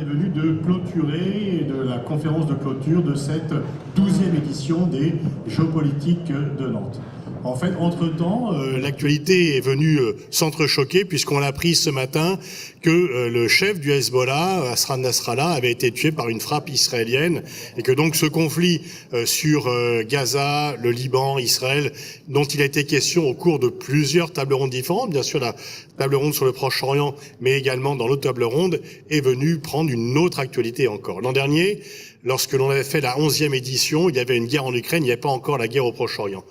est venu de clôturer, de la conférence de clôture de cette 12e édition des Géopolitiques de Nantes. En fait, entre-temps, l'actualité est venue s'entrechoquer puisqu'on a appris ce matin que le chef du Hezbollah, Hassan Nasrallah, avait été tué par une frappe israélienne et que donc ce conflit sur Gaza, le Liban, Israël, dont il a été question au cours de plusieurs tables rondes différentes, bien sûr la table ronde sur le Proche-Orient, mais également dans l'autre table ronde, est venu prendre une autre actualité encore. L'an dernier, lorsque l'on avait fait la 11e édition, il y avait une guerre en Ukraine, il n'y avait pas encore la guerre au Proche-Orient.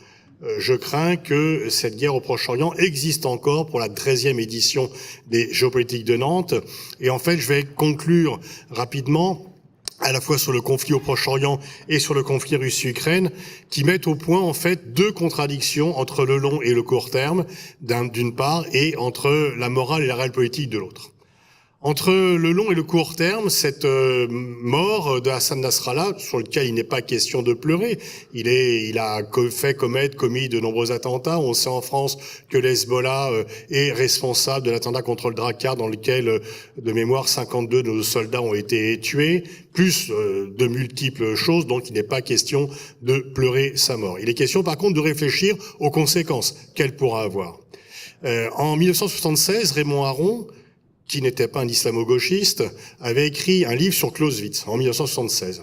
Je crains que cette guerre au Proche-Orient existe encore pour la 13e édition des Géopolitiques de Nantes. Et en fait, je vais conclure rapidement à la fois sur le conflit au Proche-Orient et sur le conflit Russie-Ukraine, qui mettent au point en fait deux contradictions entre le long et le court terme, d'une part, et entre la morale et la réelle politique de l'autre. Entre le long et le court terme, cette mort de Hassan Nasrallah, sur lequel il n'est pas question de pleurer, il a commis de nombreux attentats. On sait en France que l'Hezbollah est responsable de l'attentat contre le Drakkar, dans lequel, de mémoire, 52 de nos soldats ont été tués, plus de multiples choses, donc il n'est pas question de pleurer sa mort. Il est question, par contre, de réfléchir aux conséquences qu'elle pourra avoir. En 1976, Raymond Aron, qui n'était pas un islamo-gauchiste, avait écrit un livre sur Clausewitz en 1976.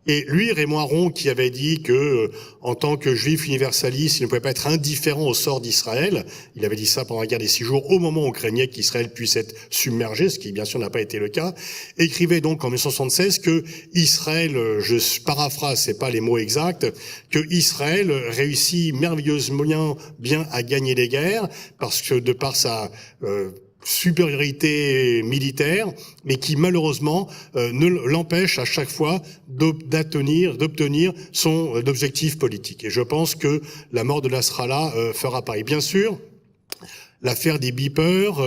Et lui, Raymond Aron, qui avait dit que, en tant que juif universaliste, il ne pouvait pas être indifférent au sort d'Israël, il avait dit ça pendant la guerre des 6 jours, au moment où on craignait qu'Israël puisse être submergé, ce qui bien sûr n'a pas été le cas, écrivait donc en 1976 que Israël, je paraphrase, c'est pas les mots exacts, que Israël réussit merveilleusement bien à gagner les guerres, parce que de par sa supériorité militaire, mais qui malheureusement ne l'empêche à chaque fois d'obtenir son objectif politique. Et je pense que la mort de Nasrallah fera pareil. Bien sûr, l'affaire des beepers,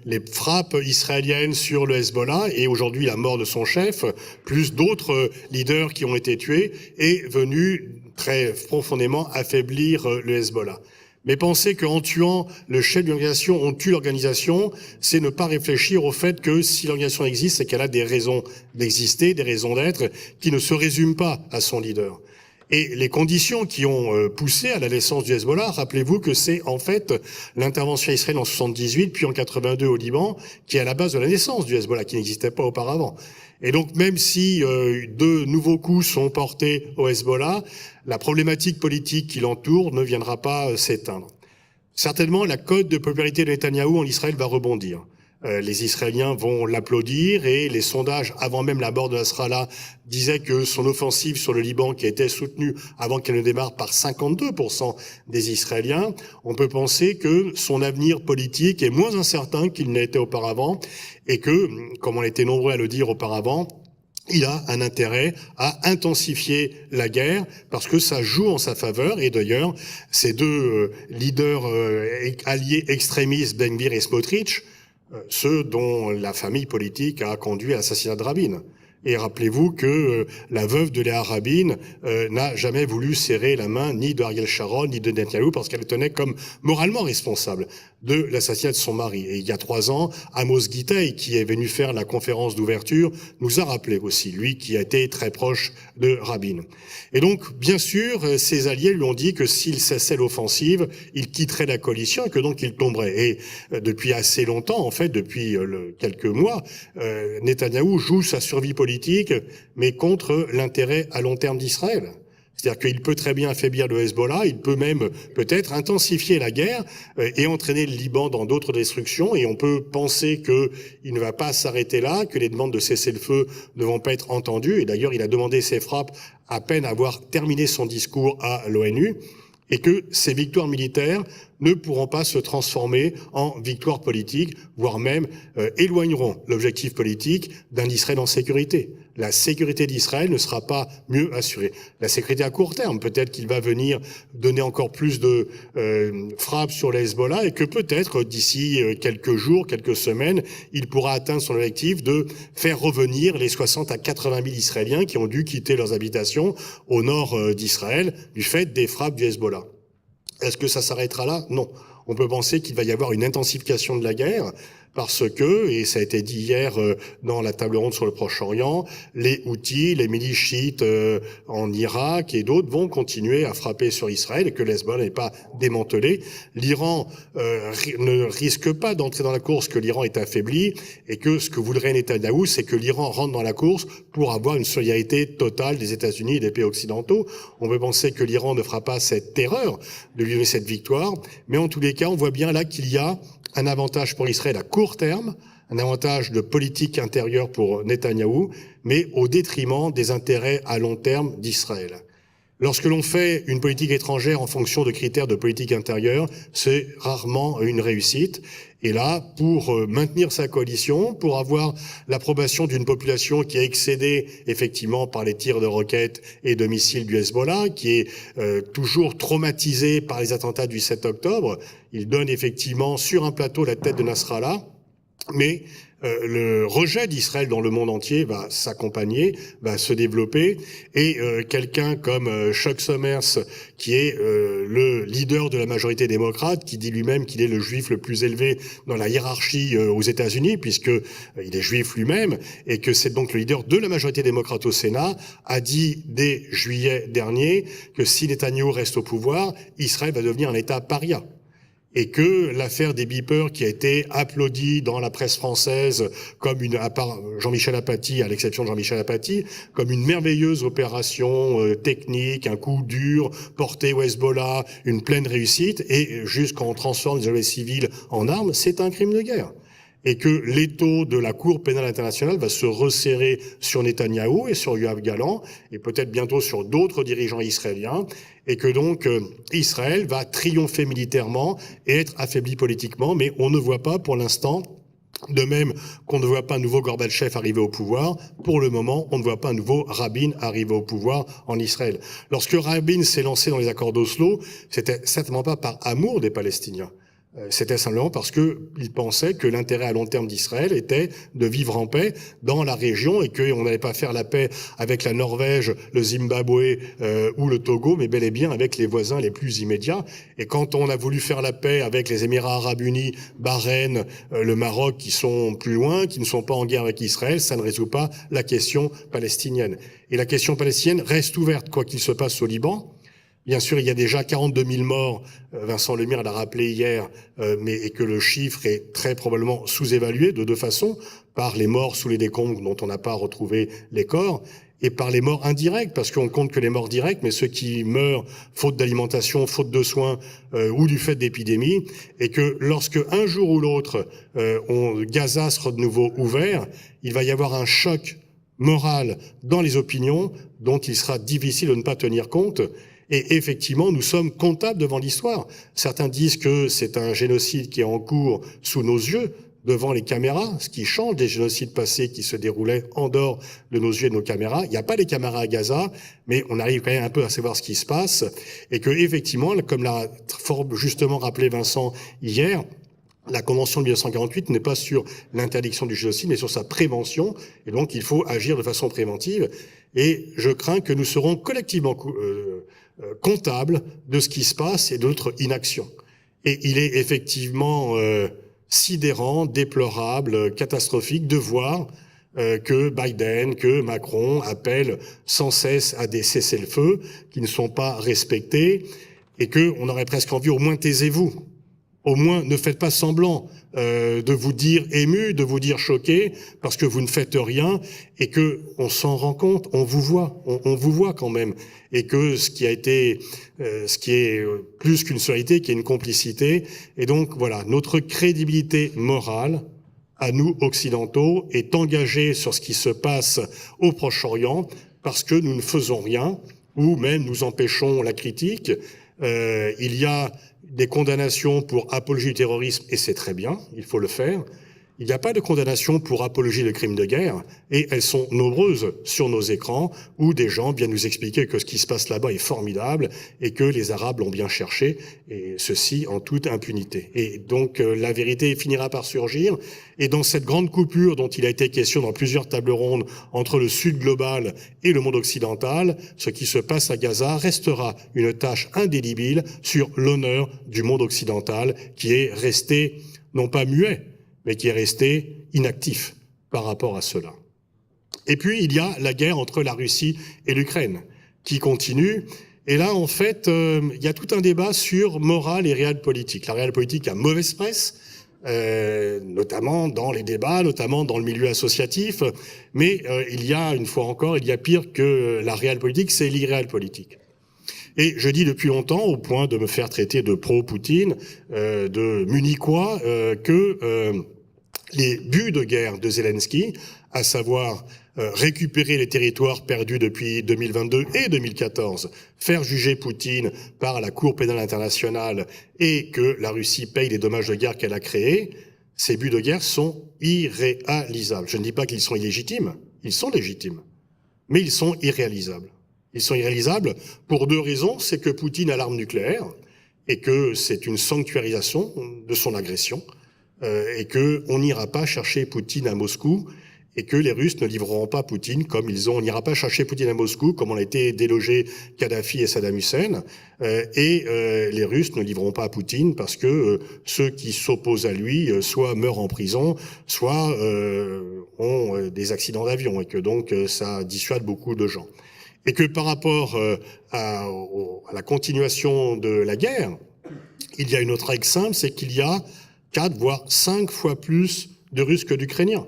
les frappes israéliennes sur le Hezbollah et aujourd'hui la mort de son chef, plus d'autres leaders qui ont été tués, est venue très profondément affaiblir le Hezbollah. Mais penser qu'en tuant le chef de l'organisation, on tue l'organisation, c'est ne pas réfléchir au fait que si l'organisation existe, c'est qu'elle a des raisons d'exister, des raisons d'être, qui ne se résument pas à son leader. Et les conditions qui ont poussé à la naissance du Hezbollah, rappelez-vous que c'est en fait l'intervention israélienne en 78, puis en 82 au Liban, qui est à la base de la naissance du Hezbollah, qui n'existait pas auparavant. Et donc même si de nouveaux coups sont portés au Hezbollah, la problématique politique qui l'entoure ne viendra pas s'éteindre. Certainement, la cote de popularité de Netanyahou en Israël va rebondir. Les Israéliens vont l'applaudir et les sondages, avant même la mort de Nasrallah, disaient que son offensive sur le Liban, qui a été soutenue avant qu'elle ne démarre par 52% des Israéliens, on peut penser que son avenir politique est moins incertain qu'il n'a été auparavant et que, comme on était nombreux à le dire auparavant, il a un intérêt à intensifier la guerre parce que ça joue en sa faveur. Et d'ailleurs, ces deux leaders alliés extrémistes, Ben Gvir et Smotrich, ceux dont la famille politique a conduit à l'assassinat de Rabin. Et rappelez-vous que la veuve de Léa Rabin n'a jamais voulu serrer la main ni de Ariel Sharon ni de Netanyahou parce qu'elle tenait comme moralement responsable de l'assassinat de son mari. Et il y a 3 ans, Amos Gitay, qui est venu faire la conférence d'ouverture, nous a rappelé aussi, lui qui a été très proche de Rabin. Et donc, bien sûr, ses alliés lui ont dit que s'il cessait l'offensive, il quitterait la coalition et que donc il tomberait. Et depuis assez longtemps, en fait, depuis quelques mois, Netanyahou joue sa survie politique, mais contre l'intérêt à long terme d'Israël. C'est-à-dire qu'il peut très bien affaiblir le Hezbollah, il peut même peut-être intensifier la guerre et entraîner le Liban dans d'autres destructions. Et on peut penser qu'il ne va pas s'arrêter là, que les demandes de cessez-le-feu ne vont pas être entendues. Et d'ailleurs, il a demandé ces frappes à peine avoir terminé son discours à l'ONU. Et que ces victoires militaires ne pourront pas se transformer en victoires politiques, voire même éloigneront l'objectif politique d'un Israël en sécurité. La sécurité d'Israël ne sera pas mieux assurée. La sécurité à court terme, peut-être qu'il va venir donner encore plus de frappes sur les Hezbollah et que peut-être d'ici quelques jours, quelques semaines, il pourra atteindre son objectif de faire revenir les 60 à 80 000 Israéliens qui ont dû quitter leurs habitations au nord d'Israël du fait des frappes du Hezbollah. Est-ce que ça s'arrêtera là? Non. On peut penser qu'il va y avoir une intensification de la guerre parce que, et ça a été dit hier dans la table ronde sur le Proche-Orient, les Houthis, les milices chiites en Irak et d'autres vont continuer à frapper sur Israël et que l'Hezbollah n'est pas démantelé. L'Iran ne risque pas d'entrer dans la course, que l'Iran est affaibli et que ce que voudrait Netanyahou, c'est que l'Iran rentre dans la course pour avoir une solidarité totale des États-Unis et des pays occidentaux. On peut penser que l'Iran ne fera pas cette erreur de lui donner cette victoire, mais en tous les cas, on voit bien là qu'il y a un avantage pour Israël à court terme, un avantage de politique intérieure pour Netanyahou, mais au détriment des intérêts à long terme d'Israël. Lorsque l'on fait une politique étrangère en fonction de critères de politique intérieure, c'est rarement une réussite. Et là, pour maintenir sa coalition, pour avoir l'approbation d'une population qui est excédée effectivement par les tirs de roquettes et de missiles du Hezbollah, qui est toujours traumatisée par les attentats du 7 octobre, il donne effectivement sur un plateau la tête de Nasrallah, mais le rejet d'Israël dans le monde entier va s'accompagner, va se développer, et quelqu'un comme Chuck Summers, qui est le leader de la majorité démocrate, qui dit lui-même qu'il est le juif le plus élevé dans la hiérarchie aux États-Unis, puisque il est juif lui-même, et que c'est donc le leader de la majorité démocrate au Sénat, a dit dès juillet dernier que si Netanyahou reste au pouvoir, Israël va devenir un État paria. Et que l'affaire des beepers qui a été applaudie dans la presse française comme à part Jean-Michel Apathy, à l'exception de Jean-Michel Apathy, comme une merveilleuse opération technique, un coup dur porté au Hezbollah, une pleine réussite, et jusqu'à on transforme les objets civils en armes, c'est un crime de guerre. Et que l'étau de la Cour pénale internationale va se resserrer sur Netanyahou et sur Yoav Gallant, et peut-être bientôt sur d'autres dirigeants israéliens, et que donc Israël va triompher militairement et être affaibli politiquement, mais on ne voit pas pour l'instant, de même qu'on ne voit pas un nouveau Gorbatchev arriver au pouvoir, pour le moment, on ne voit pas un nouveau Rabin arriver au pouvoir en Israël. Lorsque Rabin s'est lancé dans les accords d'Oslo, c'était certainement pas par amour des Palestiniens. C'était simplement parce que il pensait que l'intérêt à long terme d'Israël était de vivre en paix dans la région et qu'on n'allait pas faire la paix avec la Norvège, le Zimbabwe ou le Togo, mais bel et bien avec les voisins les plus immédiats. Et quand on a voulu faire la paix avec les Émirats arabes unis, Bahreïn, le Maroc, qui sont plus loin, qui ne sont pas en guerre avec Israël, ça ne résout pas la question palestinienne. Et la question palestinienne reste ouverte, quoi qu'il se passe au Liban. Bien sûr, il y a déjà 42 000 morts, Vincent Lemire l'a rappelé hier, et que le chiffre est très probablement sous-évalué de deux façons, par les morts sous les décombres dont on n'a pas retrouvé les corps, et par les morts indirectes, parce qu'on compte que les morts directes, mais ceux qui meurent faute d'alimentation, faute de soins ou du fait d'épidémies, et que lorsque un jour ou l'autre, Gaza sera de nouveau ouvert, il va y avoir un choc moral dans les opinions dont il sera difficile de ne pas tenir compte. Et effectivement, nous sommes comptables devant l'histoire. Certains disent que c'est un génocide qui est en cours sous nos yeux, devant les caméras, ce qui change des génocides passés qui se déroulaient en dehors de nos yeux et de nos caméras. Il n'y a pas les caméras à Gaza, mais on arrive quand même un peu à savoir ce qui se passe. Et que effectivement, comme l'a fort justement rappelé Vincent hier, la Convention de 1948 n'est pas sur l'interdiction du génocide, mais sur sa prévention. Et donc, il faut agir de façon préventive. Et je crains que nous serons collectivement comptables de ce qui se passe et de notre inaction. Et il est effectivement sidérant, déplorable, catastrophique de voir que Biden, que Macron appellent sans cesse à des cessez-le-feu qui ne sont pas respectés et que on aurait presque envie, au moins taisez-vous. Au moins, ne faites pas semblant de vous dire ému, de vous dire choqué, parce que vous ne faites rien et que on s'en rend compte, on vous voit quand même, et que ce qui est plus qu'une solidarité, qui est une complicité, et donc voilà, notre crédibilité morale à nous occidentaux est engagée sur ce qui se passe au Proche-Orient, parce que nous ne faisons rien, ou même nous empêchons la critique. Il y a des condamnations pour apologie du terrorisme, et c'est très bien, il faut le faire. Il n'y a pas de condamnation pour apologie de crimes de guerre, et elles sont nombreuses sur nos écrans, où des gens viennent nous expliquer que ce qui se passe là-bas est formidable, et que les Arabes l'ont bien cherché, et ceci en toute impunité. Et donc la vérité finira par surgir, et dans cette grande coupure dont il a été question dans plusieurs tables rondes entre le Sud global et le monde occidental, ce qui se passe à Gaza restera une tâche indélébile sur l'honneur du monde occidental, qui est resté non pas muet, mais qui est resté inactif par rapport à cela. Et puis, il y a la guerre entre la Russie et l'Ukraine, qui continue. Et là, en fait, il y a tout un débat sur morale et réel politique. La réelle politique a mauvaise presse, notamment dans les débats, notamment dans le milieu associatif. Mais il y a, une fois encore, il y a pire que la réelle politique, c'est l'irréel politique. Et je dis depuis longtemps, au point de me faire traiter de pro-Poutine, de munichois, que les buts de guerre de Zelensky, à savoir récupérer les territoires perdus depuis 2022 et 2014, faire juger Poutine par la Cour pénale internationale et que la Russie paye les dommages de guerre qu'elle a créés, ces buts de guerre sont irréalisables. Je ne dis pas qu'ils sont illégitimes, ils sont légitimes, mais ils sont irréalisables. Ils sont irréalisables pour deux raisons, c'est que Poutine a l'arme nucléaire et que c'est une sanctuarisation de son agression et qu'on n'ira pas chercher Poutine à Moscou et que les Russes ne livreront pas Poutine comme ils ont. On n'ira pas chercher Poutine à Moscou comme on a été délogé Kadhafi et Saddam Hussein. Les Russes ne livreront pas à Poutine parce que ceux qui s'opposent à lui soit meurent en prison, soit ont des accidents d'avion et que donc ça dissuade beaucoup de gens. Et que par rapport à la continuation de la guerre, il y a une autre règle simple, c'est qu'il y a 4 voire 5 fois plus de Russes que d'Ukrainiens.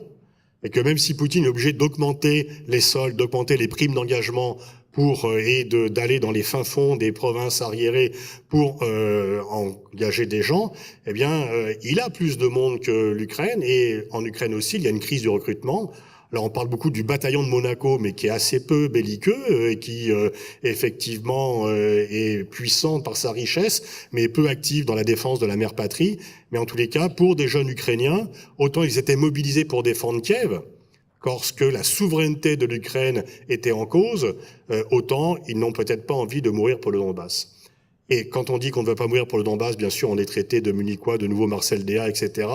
Et que même si Poutine est obligé d'augmenter les soldes, d'augmenter les primes d'engagement d'aller dans les fins fonds des provinces arriérées pour engager des gens, eh bien, il a plus de monde que l'Ukraine. Et en Ukraine aussi, il y a une crise du recrutement. Alors on parle beaucoup du bataillon de Monaco, mais qui est assez peu belliqueux et qui effectivement est puissant par sa richesse, mais peu actif dans la défense de la mère patrie. Mais en tous les cas, pour des jeunes Ukrainiens, autant ils étaient mobilisés pour défendre Kiev, lorsque la souveraineté de l'Ukraine était en cause, autant ils n'ont peut-être pas envie de mourir pour le Donbass. Et quand on dit qu'on ne veut pas mourir pour le Donbass, bien sûr, on est traité de munichois, de nouveau Marcel Déat, etc.,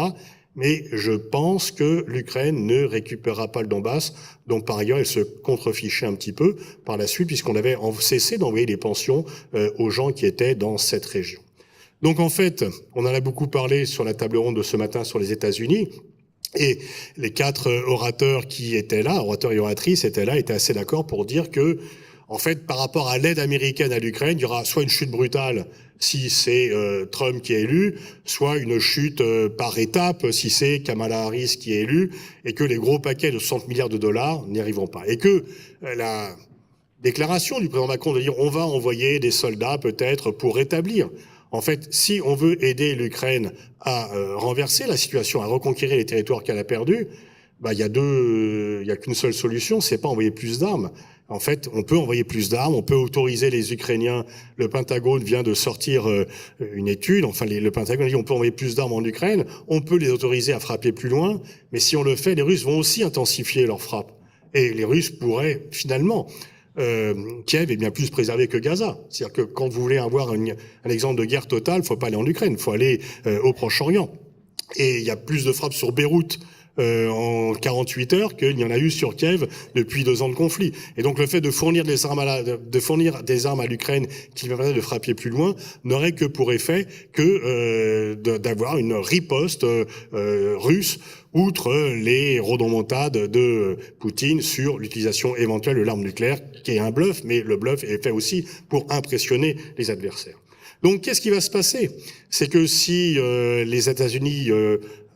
mais je pense que l'Ukraine ne récupérera pas le Donbass, dont par ailleurs elle se contrefichait un petit peu par la suite, puisqu'on avait cessé d'envoyer des pensions aux gens qui étaient dans cette région. Donc en fait, on en a beaucoup parlé sur la table ronde de ce matin sur les États-Unis, et les 4 orateurs qui étaient là, orateurs et oratrices étaient là, étaient assez d'accord pour dire que, en fait, par rapport à l'aide américaine à l'Ukraine, il y aura soit une chute brutale si c'est Trump qui est élu, soit une chute par étapes si c'est Kamala Harris qui est élu, et que les gros paquets de 60 milliards de dollars n'y arriveront pas. Et que la déclaration du président Macron de dire on va envoyer des soldats peut-être pour rétablir. En fait, si on veut aider l'Ukraine à renverser la situation, à reconquérir les territoires qu'elle a perdus, il y a qu'une seule solution, c'est pas envoyer plus d'armes. En fait, on peut envoyer plus d'armes, on peut autoriser les Ukrainiens. Le Pentagone vient de sortir une étude, le Pentagone dit on peut envoyer plus d'armes en Ukraine, on peut les autoriser à frapper plus loin, mais si on le fait, les Russes vont aussi intensifier leurs frappes. Et les Russes pourraient finalement... Kiev est bien plus préservé que Gaza. C'est-à-dire que quand vous voulez avoir un exemple de guerre totale, il faut pas aller en Ukraine, il faut aller au Proche-Orient. Et il y a plus de frappes sur Beyrouth en 48 heures qu'il y en a eu sur Kiev depuis 2 ans de conflit. Et donc le fait de fournir des armes à l'Ukraine qui permettrait de frapper plus loin n'aurait que pour effet que d'avoir une riposte russe outre les rodomontades de Poutine sur l'utilisation éventuelle de l'arme nucléaire, qui est un bluff, mais le bluff est fait aussi pour impressionner les adversaires. Donc qu'est-ce qui va se passer? C'est que si les États-Unis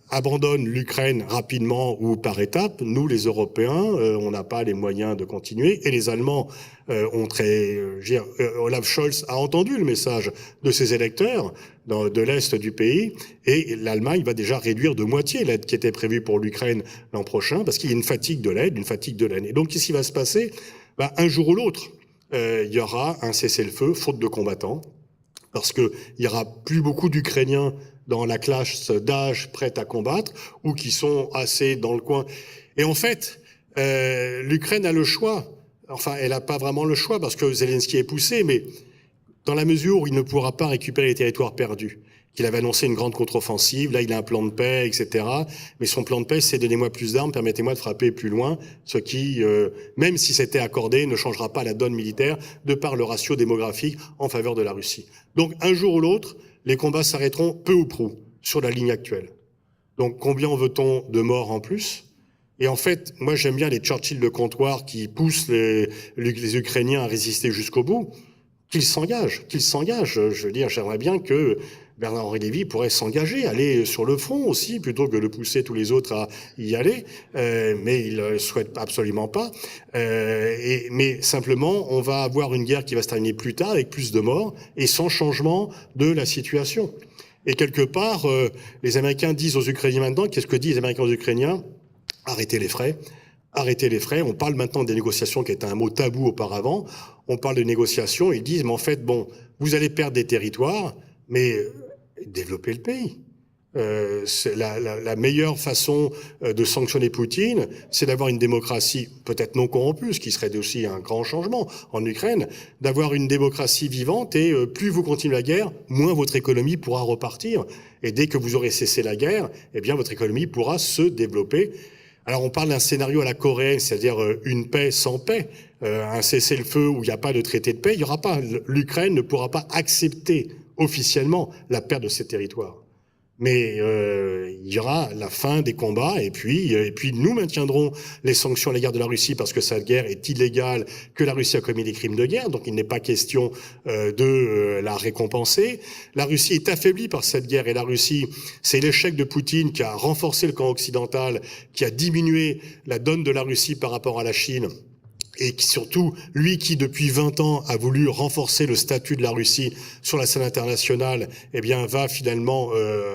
abandonnent l'Ukraine rapidement ou par étapes, nous les Européens, on n'a pas les moyens de continuer, et les Allemands Olaf Scholz a entendu le message de ses électeurs de l'Est du pays, et l'Allemagne va déjà réduire de moitié l'aide qui était prévue pour l'Ukraine l'an prochain, parce qu'il y a une fatigue de l'aide, une fatigue de l'année. Donc qu'est-ce qui va se passer? Un jour ou l'autre, il y aura un cessez-le-feu, faute de combattants, parce qu'il y aura plus beaucoup d'Ukrainiens dans la classe d'âge prête à combattre, ou qui sont assez dans le coin. Et en fait, l'Ukraine a le choix. Enfin, elle n'a pas vraiment le choix, parce que Zelensky est poussé, mais dans la mesure où il ne pourra pas récupérer les territoires perdus, qu'il avait annoncé une grande contre-offensive, là il a un plan de paix, etc. Mais son plan de paix, c'est donnez-moi plus d'armes, permettez-moi de frapper plus loin, ce qui, même si c'était accordé, ne changera pas la donne militaire de par le ratio démographique en faveur de la Russie. Donc un jour ou l'autre, les combats s'arrêteront peu ou prou sur la ligne actuelle. Donc combien veut-on de morts en plus? Et en fait, moi j'aime bien les Churchill de comptoir qui poussent les Ukrainiens à résister jusqu'au bout. Qu'ils s'engagent. Je veux dire, j'aimerais bien que Bernard-Henri Lévy pourrait s'engager, aller sur le front aussi, plutôt que de pousser tous les autres à y aller, mais il ne souhaite absolument pas. Mais simplement, on va avoir une guerre qui va se terminer plus tard, avec plus de morts, et sans changement de la situation. Et quelque part, les Américains disent aux Ukrainiens maintenant, qu'est-ce que disent les Américains aux Ukrainiens? Arrêtez les frais. Arrêtez les frais. On parle maintenant des négociations qui étaient un mot tabou auparavant. On parle de négociations. Ils disent, mais en fait, bon, vous allez perdre des territoires, mais développez le pays. C'est la meilleure façon de sanctionner Poutine, c'est d'avoir une démocratie peut-être non corrompue, ce qui serait aussi un grand changement en Ukraine, d'avoir une démocratie vivante et plus vous continuez la guerre, moins votre économie pourra repartir. Et dès que vous aurez cessé la guerre, eh bien votre économie pourra se développer. Alors on parle d'un scénario à la coréenne, c'est-à-dire une paix sans paix, un cessez-le-feu où il n'y a pas de traité de paix, il n'y aura pas. L'Ukraine ne pourra pas accepter officiellement la perte de ses territoires. Mais il y aura la fin des combats et puis nous maintiendrons les sanctions à l'égard de la Russie parce que cette guerre est illégale, que la Russie a commis des crimes de guerre, donc il n'est pas question de la récompenser. La Russie est affaiblie par cette guerre et la Russie, c'est l'échec de Poutine qui a renforcé le camp occidental, qui a diminué la donne de la Russie par rapport à la Chine. Et surtout, lui qui, depuis 20 ans, a voulu renforcer le statut de la Russie sur la scène internationale, eh bien, va finalement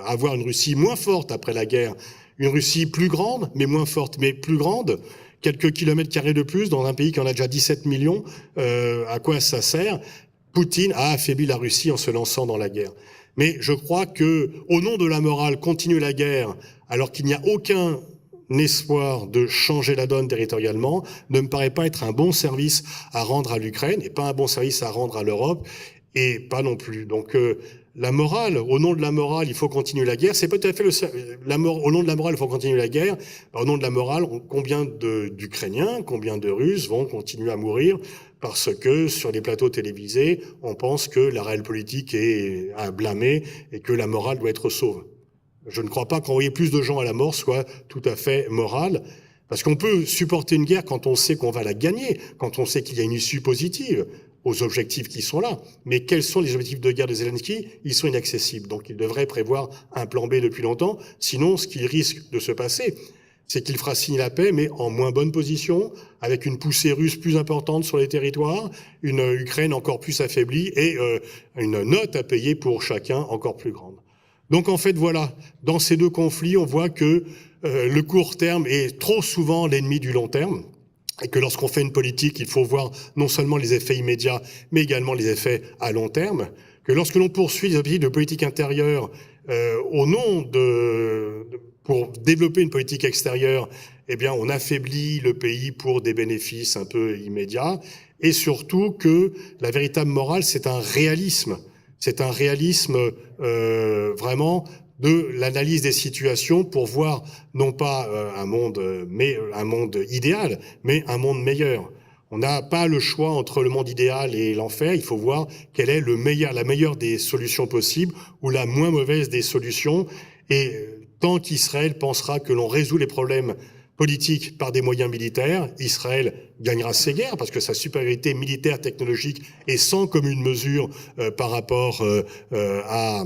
avoir une Russie moins forte après la guerre. Une Russie plus grande, mais moins forte, mais plus grande. Quelques kilomètres carrés de plus dans un pays qui en a déjà 17 millions. À quoi ça sert? Poutine a affaibli la Russie en se lançant dans la guerre. Mais je crois que, au nom de la morale, continuer la guerre, alors qu'il n'y a aucun espoir de changer la donne territorialement, ne me paraît pas être un bon service à rendre à l'Ukraine et pas un bon service à rendre à l'Europe et pas non plus. Donc la morale, au nom de la morale, il faut continuer la guerre. C'est pas tout à fait au nom de la morale, il faut continuer la guerre. Au nom de la morale, combien d'Ukrainiens, combien de Russes vont continuer à mourir parce que sur les plateaux télévisés, on pense que la réelle politique est à blâmer et que la morale doit être sauve. Je ne crois pas qu'envoyer plus de gens à la mort soit tout à fait moral, parce qu'on peut supporter une guerre quand on sait qu'on va la gagner, quand on sait qu'il y a une issue positive aux objectifs qui sont là. Mais quels sont les objectifs de guerre de Zelensky? Ils sont inaccessibles. Donc il devrait prévoir un plan B depuis longtemps. Sinon, ce qui risque de se passer, c'est qu'il fera signer la paix, mais en moins bonne position, avec une poussée russe plus importante sur les territoires, une Ukraine encore plus affaiblie et une note à payer pour chacun encore plus grande. Donc en fait, voilà, dans ces deux conflits, on voit que le court terme est trop souvent l'ennemi du long terme, et que lorsqu'on fait une politique, il faut voir non seulement les effets immédiats, mais également les effets à long terme, que lorsque l'on poursuit des objectifs de politique intérieure au nom pour développer une politique extérieure, eh bien on affaiblit le pays pour des bénéfices un peu immédiats, et surtout que la véritable morale, c'est un réalisme. C'est un réalisme vraiment de l'analyse des situations pour voir non pas un monde idéal, mais un monde meilleur. On n'a pas le choix entre le monde idéal et l'enfer. Il faut voir quelle est la meilleure des solutions possibles ou la moins mauvaise des solutions. Et tant qu'Israël pensera que l'on résout les problèmes politique par des moyens militaires, Israël gagnera ces guerres parce que sa supériorité militaire technologique est sans commune mesure par rapport à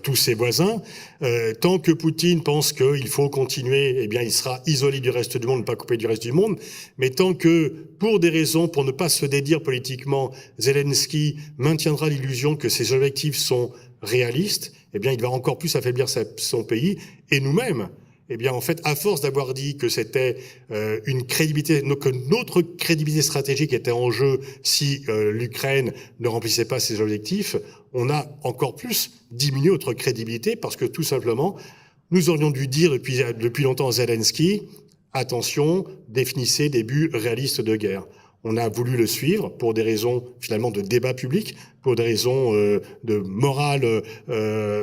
tous ses voisins. Tant que Poutine pense qu'il faut continuer, eh bien, il sera isolé du reste du monde, pas coupé du reste du monde. Mais tant que, pour des raisons, pour ne pas se dédire politiquement, Zelensky maintiendra l'illusion que ses objectifs sont réalistes, eh bien, il va encore plus affaiblir son pays et nous-mêmes. Eh bien, en fait, à force d'avoir dit que c'était une crédibilité, que notre crédibilité stratégique était en jeu si l'Ukraine ne remplissait pas ses objectifs, on a encore plus diminué notre crédibilité parce que tout simplement, nous aurions dû dire depuis longtemps à Zelensky, attention, définissez des buts réalistes de guerre. On a voulu le suivre pour des raisons finalement de débat public, pour des raisons de morale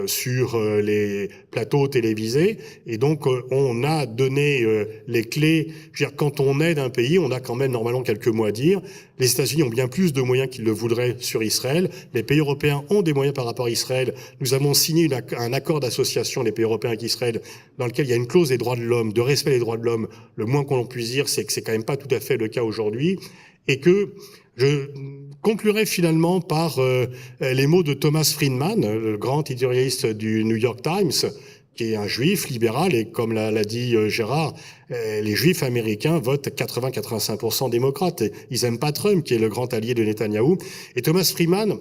sur les plateaux télévisés. Et donc, on a donné les clés. Je veux dire, quand on aide un pays, on a quand même normalement quelques mots à dire. Les États-Unis ont bien plus de moyens qu'ils le voudraient sur Israël. Les pays européens ont des moyens par rapport à Israël. Nous avons signé un accord d'association, les pays européens avec Israël, dans lequel il y a une clause des droits de l'homme, de respect des droits de l'homme. Le moins qu'on puisse dire, c'est que c'est quand même pas tout à fait le cas aujourd'hui. Et que je conclurai finalement par les mots de Thomas Friedman, le grand éditorialiste du New York Times, qui est un juif libéral, et comme l'a dit Gérard, les juifs américains votent 80-85% démocrates. Ils aiment pas Trump, qui est le grand allié de Netanyahou. Et Thomas Friedman,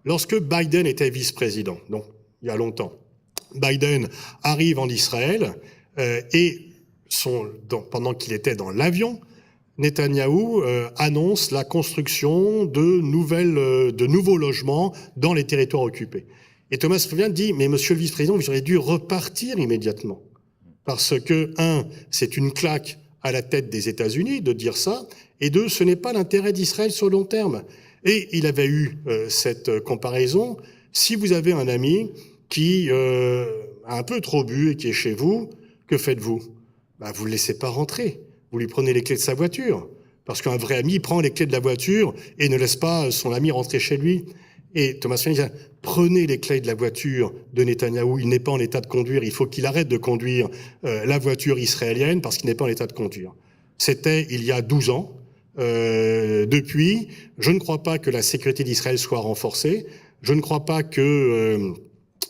lorsque Biden était vice-président, donc il y a longtemps, Biden arrive en Israël et pendant qu'il était dans l'avion, Netanyahou annonce la construction de nouveaux logements dans les territoires occupés. Et Thomas Friedman dit, mais monsieur le vice-président, vous auriez dû repartir immédiatement. Parce que, c'est une claque à la tête des États-Unis de dire ça, et deux, ce n'est pas l'intérêt d'Israël sur le long terme. Et il avait eu cette comparaison. Si vous avez un ami qui a un peu trop bu et qui est chez vous, que faites-vous? Vous le laissez pas rentrer. Vous lui prenez les clés de sa voiture. Parce qu'un vrai ami prend les clés de la voiture et ne laisse pas son ami rentrer chez lui. Et Thomas Friedman dit, prenez les clés de la voiture de Netanyahou, il n'est pas en état de conduire, il faut qu'il arrête de conduire la voiture israélienne parce qu'il n'est pas en état de conduire. C'était il y a 12 ans. Depuis, je ne crois pas que la sécurité d'Israël soit renforcée, je ne crois pas que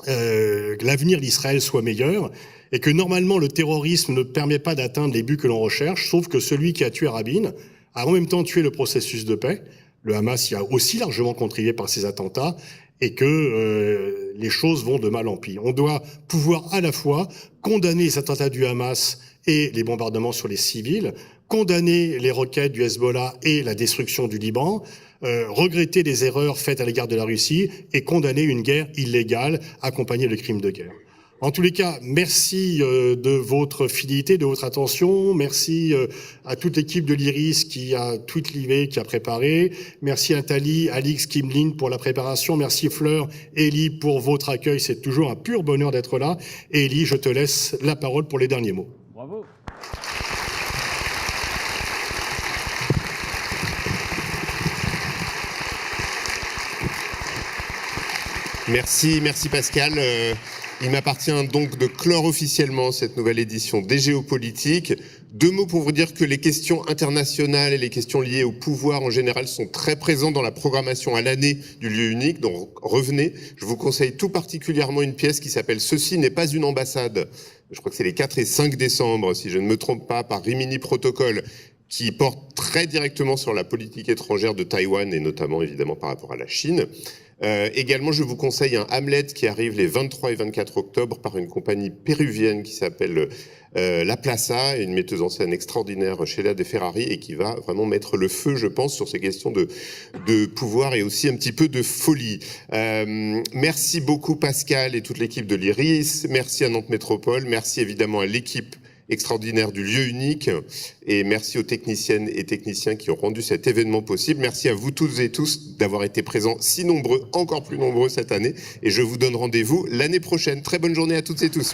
l'avenir d'Israël soit meilleur, et que normalement le terrorisme ne permet pas d'atteindre les buts que l'on recherche, sauf que celui qui a tué Rabin a en même temps tué le processus de paix. Le Hamas y a aussi largement contribué par ces attentats, et que les choses vont de mal en pire. On doit pouvoir à la fois condamner les attentats du Hamas et les bombardements sur les civils, condamner les roquettes du Hezbollah et la destruction du Liban, regretter des erreurs faites à l'égard de la Russie et condamner une guerre illégale accompagnée de crimes de guerre. En tous les cas, merci de votre fidélité, de votre attention. Merci à toute l'équipe de l'Iris qui a tweetlivé, qui a préparé. Merci à Tali, Alix, Kimlin pour la préparation. Merci Fleur, Élie pour votre accueil. C'est toujours un pur bonheur d'être là. Et Élie, je te laisse la parole pour les derniers mots. Bravo. Merci Pascal. Il m'appartient donc de clore officiellement cette nouvelle édition des Géopolitiques. 2 mots pour vous dire que les questions internationales et les questions liées au pouvoir en général sont très présentes dans la programmation à l'année du lieu unique. Donc revenez, je vous conseille tout particulièrement une pièce qui s'appelle « Ceci n'est pas une ambassade ». Je crois que c'est les 4 et 5 décembre, si je ne me trompe pas, par Rimini Protocol, qui porte très directement sur la politique étrangère de Taïwan et notamment évidemment par rapport à la Chine. Également, je vous conseille un Hamlet qui arrive les 23 et 24 octobre par une compagnie péruvienne qui s'appelle La Plaza, une metteuse en scène extraordinaire, Sheila De Ferrari, et qui va vraiment mettre le feu, je pense, sur ces questions de pouvoir et aussi un petit peu de folie. Merci beaucoup Pascal et toute l'équipe de l'Iris, merci à Nantes Métropole, merci évidemment à l'équipe extraordinaire du lieu unique, et merci aux techniciennes et techniciens qui ont rendu cet événement possible. Merci à vous toutes et tous d'avoir été présents si nombreux, encore plus nombreux cette année, et je vous donne rendez-vous l'année prochaine. Très bonne journée à toutes et tous.